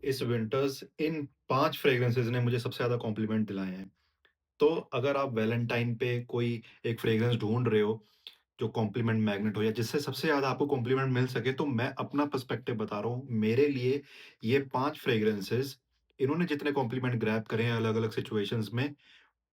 इस विंटर्स इन 5 फ्रेग्रेंसेज़ ने मुझे सबसे ज़्यादा कॉम्प्लीमेंट दिलाए हैं। तो अगर आप वैलेंटाइन पे कोई एक फ्रेग्रेंस ढूँढ रहे हो, जो कॉम्प्लीमेंट मैग्नेट हो या जिससे सबसे ज़्यादा आपको कॉम्प्लीमेंट मिल सके, तो मैं अपना पर्सपेक्टिव बता रहा हूँ। मेरे लिए ये 5 फ्रेग्रेंसेज़ इन्होंने जितने कॉम्प्लीमेंट ग्रैब करे हैं अलग-अलग सिचुएशंस में,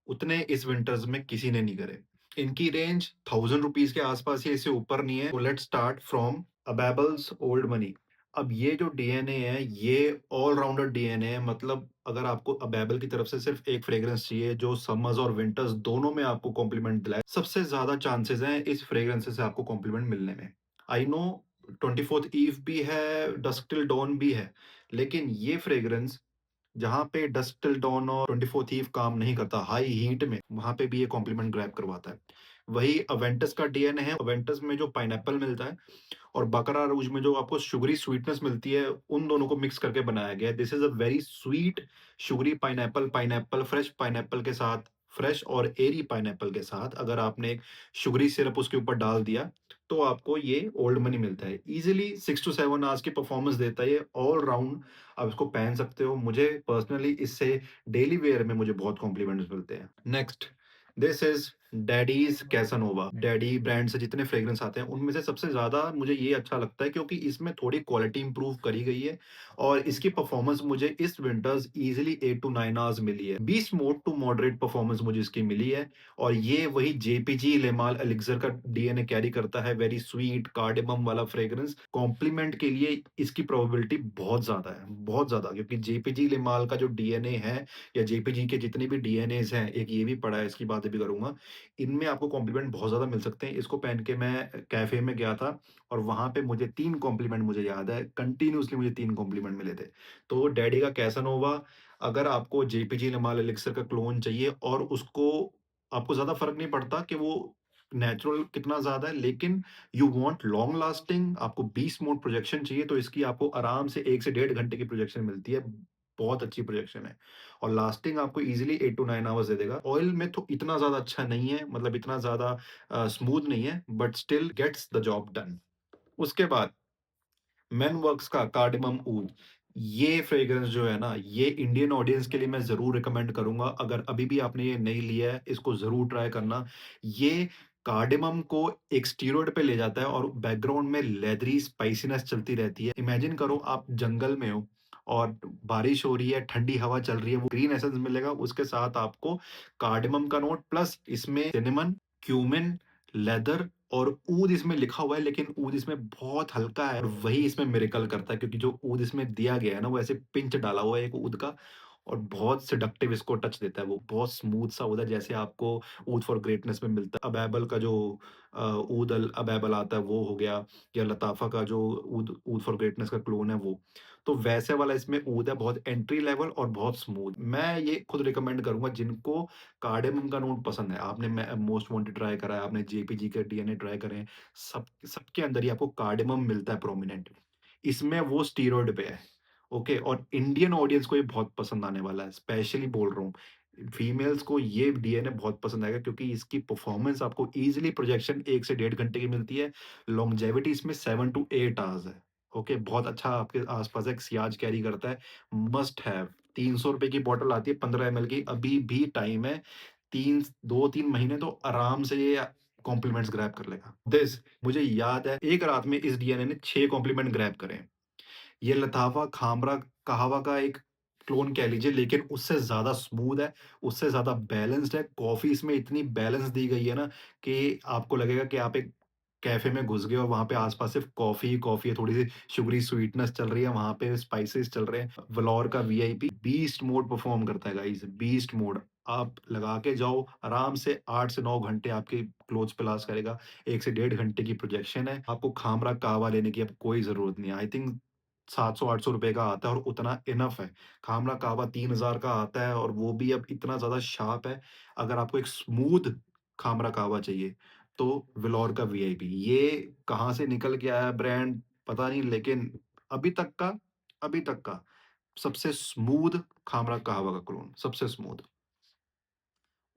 उतने इस विंटर्स में किसी ने नहीं करे। इनकी रेंज ₹1000 के आस-पास ही है, इससे ऊपर नहीं है। तो लेट्स स्टार्ट फ्रॉम अबैबल्स ओल्ड मनी। अब ये जो डीएनए है, ये ऑल राउंडर डीएनए है, मतलब अगर आपको अबैबल की तरफ से सिर्फ एक फ्रेग्रेंस चाहिए जो समर्स और विंटर्स दोनों में आपको कॉम्प्लीमेंट दिलाए, सबसे ज़्यादा चांसेस हैं इस फ्रेग्रेंसेस से आपको कॉम्प्लीमेंट मिलने में। आई नो 24th ईव भी है, डस्क टिल डॉन भी है, लेकिन ये फ्रेग्रेंस जहाँ पे डस्क टिल डॉन और 24 थीव काम नहीं करता, हाई हीट में, वहाँ पे भी ये कॉम्प्लीमेंट ग्रैब करवाता है। वही अवेंटस का डीएनए है, अवेंटस में जो पाइनएप्पल मिलता है और बाकारा रूज में जो आपको शुगरी स्वीटनेस मिलती है, उन दोनों को मिक्स करके बनाया गया है। This is a very sweet sugary pineapple, pineapple fresh pineapple के साथ, फ्रेश और एरी पाइनएप्पल के साथ अगर आपने एक शुगरी सिरप उसके ऊपर डाल दिया, तो आपको ये ओल्ड मनी मिलता है। ईज़िली 6 टू 7 आवर्स की परफॉर्मेंस देता है ये, ऑल राउंड आप इसको पहन सकते हो। मुझे पर्सनली इससे डेली वियर में मुझे बहुत कॉम्प्लीमेंट्स मिलते हैं। Next, this is daddies Casanova. Daddy brand से जितने फ्रेग्रेंस आते हैं, उनमें से सबसे ज़्यादा मुझे ये अच्छा लगता है क्योंकि इसमें थोड़ी क्वालिटी इम्प्रूव करी गई है और इसकी परफॉर्मेंस मुझे इस विंटर्स ईज़िली 8 टू 9 आवर्स मिली है। 20 मोड टू मॉडरेट परफॉर्मेंस मुझे इसकी मिली है और ये वही जेपीजी लेमाल एलिक्सर का डीएनए कैरी करता है, वेरी स्वीट कार्डेमम वाला फ्रेग्रेंस। कॉम्प्लीमेंट के लिए इसकी प्रोबेबिलिटी बहुत ज़्यादा है, बहुत ज़्यादा, क्योंकि जेपीजी लेमाल का जो डीएनए है या जेपीजी के जितने भी डीएनएज़ हैं, एक ये भी पढ़ा है, इसकी बातें भी करूँगा। इनमें आपको कॉम्प्लीमेंट बहुत ज़्यादा मिल सकते हैं। इसको पहन के मैं कैफ़े में गया था और वहाँ पे मुझे 3 कॉम्प्लीमेंट मुझे याद है, कंटीन्यूअसली मुझे 3 कॉम्प्लीमेंट मिले थे। तो डैडी का कैसानोवा, अगर आपको जेपीजी लेमाल एलिक्सर का क्लोन चाहिए और उसको आपको ज़्यादा फ़र्क नहीं पड़ता कि वो नेचुरल कितना ज़्यादा है, लेकिन यू वांट लॉन्ग लास्टिंग, आपको 20 मोड प्रोजेक्शन चाहिए, तो इसकी आपको आराम से 1 से डेढ़ घंटे की प्रोजेक्शन मिलती है। बहुत अच्छी प्रोजेक्शन है और लास्टिंग आपको ईज़िली 8 टू 9 आवर्स दे देगा। ऑयल में तो इतना ज़्यादा अच्छा नहीं है, मतलब इतना ज़्यादा स्मूथ नहीं है, but still gets the job done. उसके बाद मेनवर्क्स का कार्डेमम ऊद, ये फ्रेग्रेंस जो है ना, ये इंडियन ऑडियंस के लिए मैं ज़रूर रिकमेंड करूँगा। अगर अभी भी आपने ये नहीं लिया है, इसको ज़रूर ट्राई करना। ये कार्डेमम को एक स्टीरॉयड पे ले जाता है और बैकग्राउंड में लेदरी स्पाइसीनेस चलती रहती है। इमेजिन करो आप जंगल में हो और बारिश हो रही है, ठंडी हवा चल रही है, वो ग्रीन एसेंस मिलेगा, उसके साथ आपको कार्डेमम का नोट प्लस इसमें सिनेमन, क्यूमिन, लेदर और ऊद इसमें लिखा हुआ है, लेकिन ऊद इसमें बहुत हल्का है और वही इसमें मिरेकल करता है, क्योंकि जो ऊद इसमें दिया गया है ना, वो ऐसे पिंच डाला हुआ है एक ऊद का और बहुत सेडक्टिव इसको टच देता है। वो बहुत स्मूथ सा ऊद है, जैसे आपको ऊद फॉर ग्रेटनेस में मिलता है। अबैबल का जो ऊद अल अबैबल आता है वो हो गया, या लताफ़ा का जो ऊद ऊद फॉर ग्रेटनेस का क्लोन है वो। तो वैसे वाला इसमें ऊद है, बहुत एंट्री लेवल और बहुत स्मूथ। मैं ये खुद रिकमेंड करूँगा जिनको कार्डेमम का नोट पसंद है। आपने मोस्ट वांटेड ट्राई करा है, आपने जेपीजी के डीएनए ट्राई करे हैं, सबके अंदर ही आपको कार्डेमम मिलता है प्रोमिनेंट। इसमें वो स्टीरॉयड पे है, ओके? और इंडियन ऑडियंस को ये बहुत पसंद आने वाला है, स्पेशली बोल रहा हूँ। फीमेल्स को ये डीएनए बहुत पसंद आएगा क्योंकि इसकी परफॉर्मेंस आपको ईज़िली प्रोजेक्शन 1 से डेढ़ घंटे की मिलती है। लॉन्जेविटी इसमें 7 टू 8 आवर्स है, ओके? बहुत अच्छा आपके आस-पास एक सियाज कैरी करता है, मस्ट हैव। ₹300 की बॉटल आती है 15 एमएल की, अभी भी टाइम है। 2-3 महीने तो आराम से ये कॉम्प्लीमेंट्स ग्रैब कर लेगा। मुझे याद है एक रात में इस डीएनए ने 6 कॉम्प्लीमेंट ग्रैब करे हैं। ये लताफ़ा खामरा कहवा का एक क्लोन कह लीजिए, लेकिन उससे ज़्यादा स्मूथ है, उससे ज़्यादा बैलेंस्ड है। कॉफ़ी इसमें इतनी बैलेंस दी गई है ना कि आपको लगेगा कि आप एक कैफ़े में घुस गए और वहाँ पे आस-पास सिर्फ़ कॉफ़ी ही कॉफ़ी है, थोड़ी-सी शुगरी स्वीटनेस चल रही है, वहाँ पे स्पाइसेस चल रहे हैं। वलोर का वीआईपी बीस्ट मोड परफ़ॉर्म करता है गाइज़, बीस्ट मोड। आप लगा के जाओ, आराम से 8 से 9 घंटे आपके क्लोथ्स पे लास्ट करेगा। 1 से डेढ़ घंटे की प्रोजेक्शन है। आपको खामरा कहवा लेने की अब कोई ज़रूरत नहीं है। आई थिंक 700-800 रुपए का आता है और उतना इनफ है। खामला कहवा 3000 का आता है और वो भी अब इतना ज़्यादा शार्प है। अगर आपको एक स्मूथ खामरा कहवा चाहिए, तो वेलोर का वीआईपी। ये कहाँ से निकल के आया ब्रांड पता नहीं, लेकिन अभी तक का अभी तक का सबसे स्मूथ खामरा कहवा का क्लोन, सबसे स्मूथ।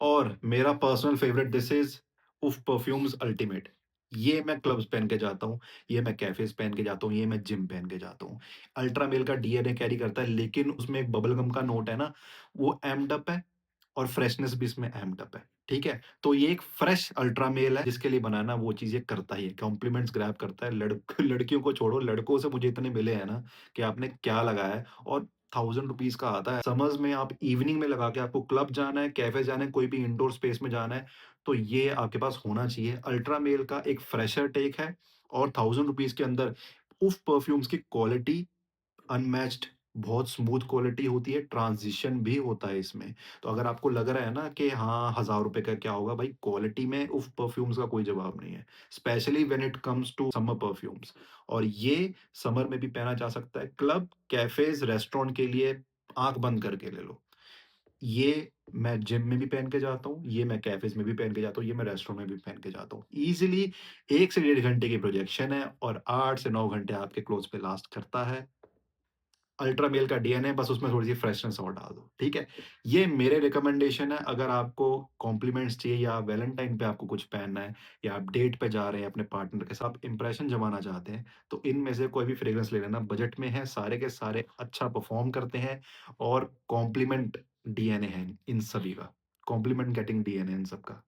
और मेरा पर्सनल फेवरेट दिस इज़ उफ़ परफ्यूम्स अल्टीमेट। ये मैं क्लब्स पहन के जाता हूँ, ये मैं कैफ़ेज़ पहन के जाता हूँ, ये मैं जिम पहन के जाता हूँ। अल्ट्रा मेल का डीएनए कैरी करता है, लेकिन उसमें एक बबल गम का नोट है ना, वो एम्प्ड अप है और फ्रेशनेस भी इसमें एम्प्ड अप है, ठीक है? तो ये एक फ्रेश अल्ट्रा मेल है, जिसके लिए बना है ना, वो चीज़ ये करता ही है, कॉम्प्लीमेंट्स ग्रैब करता है। लड़कियों को छोड़ो, लड़कों से मुझे इतने मिले हैं ना, कि आपने क्या लगाया है, और ₹1000 का आता है। समर्स में आप इवनिंग में लगा के आपको क्लब जाना है, कैफ़े जाना है, कोई भी इंडोर स्पेस में जाना है, तो ये आपके पास होना चाहिए। अल्ट्रा मेल का एक फ्रेशर टेक है, और ₹1000 के अंदर उफ़ परफ्यूम्स की क्वालिटी अनमैच्ड, बहुत स्मूथ क्वालिटी होती है, ट्रांज़िशन भी होता है इसमें। तो अगर आपको लग रहा है ना कि हाँ, ₹1000 का क्या होगा, भाई क्वालिटी में उफ़ परफ्यूम्स का कोई जवाब नहीं है। Specially when it comes to summer perfumes, और ये समर में भी पहना जा सकता है। क्लब, कैफ़ेज़, रेस्टोरेंट के लिए आँख बंद करके ले लो। ये मैं जिम में भी पहन के जाता हूँ, ये मैं कैफ़ेज़ में भी पहन के जाता हूँ, ये मैं रेस्टोरेंट में भी पहन के जाता हूँ। ईज़िली 1 से डेढ़ घंटे की प्रोजेक्शन है, और 8 से 9 घंटे आपके क्लोथ्स पे लास्ट करता है। अल्ट्रा मेल का डीएनए, बस उसमें थोड़ी-सी फ्रेशनेस और डाल दो, ठीक है? ये मेरे रिकमेंडेशन है, अगर आपको कॉम्प्लीमेंट्स चाहिए, या वैलेंटाइन पे आपको कुछ पहनना है, या आप डेट पे जा रहे हैं अपने पार्टनर के साथ, इंप्रेशन जमाना चाहते हैं, तो इनमें से कोई भी फ्रेग्रेंस ले लेना, बजट में है, सारे के सारे अच्छा परफ़ॉर्म करते हैं, और कॉम्प्लीमेंट डीएनए है इन सभी का। कॉम्प्लीमेंट गेटिंग डीएनए इन सबका।